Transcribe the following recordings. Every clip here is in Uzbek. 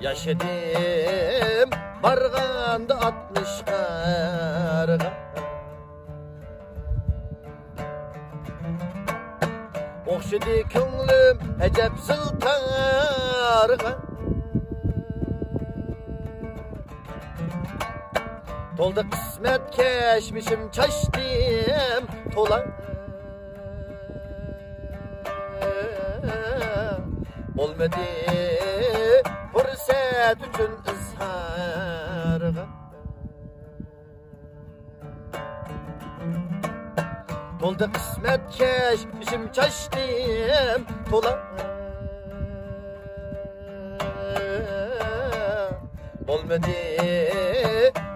Yaşadım barganda 60 karga. Okşadı könglim ecep zıltarga. Tolda kısmet keşmişim çaştım tola. Olmadı fırsat üçün izharga. Tolda kısmet keşmişim çaştım tola. Olmadı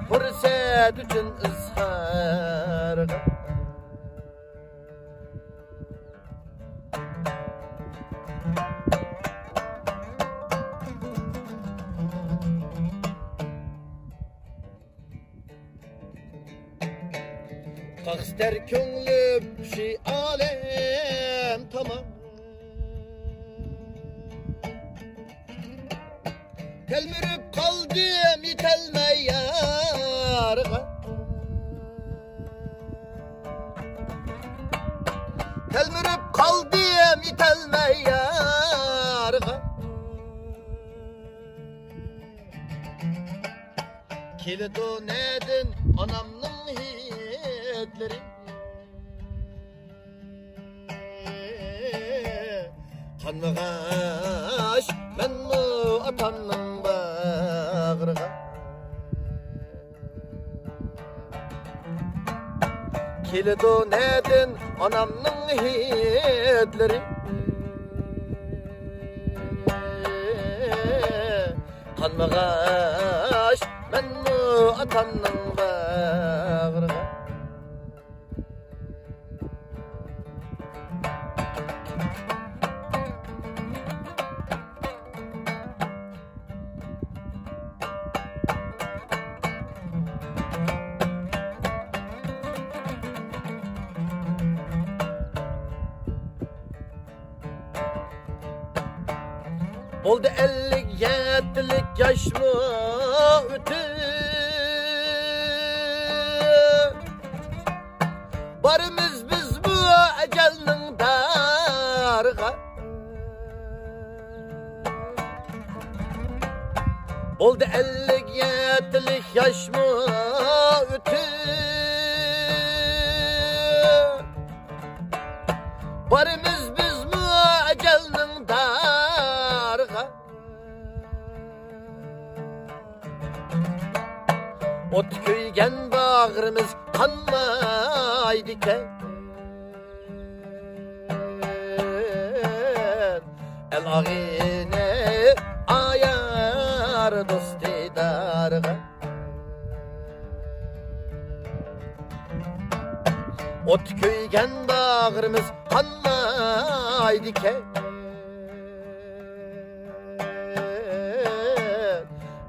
fırsat üçün izharga. Kakster könglim şi alem tamam. Telmürüp kaldım itelmey yarga. Telmürüp kaldım itelmey yarga. Kildo nedin anamның hitleri. Kanmagaş men mu atamның bağrıga. Kildo nedin anamның hitleri. Kanmagaş men mu atamның bağrıga. Oldu 57'lik yaş mı ötü. Barımız biz bu ecelinin darga. Oldu 57'lik yaş mı ötü. Barımız biz bu ecelinin darga. Ot köygen bağrımız kanmaydı ki. El ağine ayar dosti darga. Ot köygen bağrımız kanmaydı ki.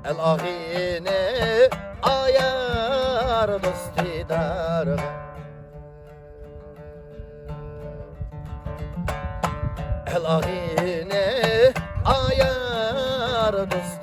El ağine ayar dosti darga. El ağine ayar dosti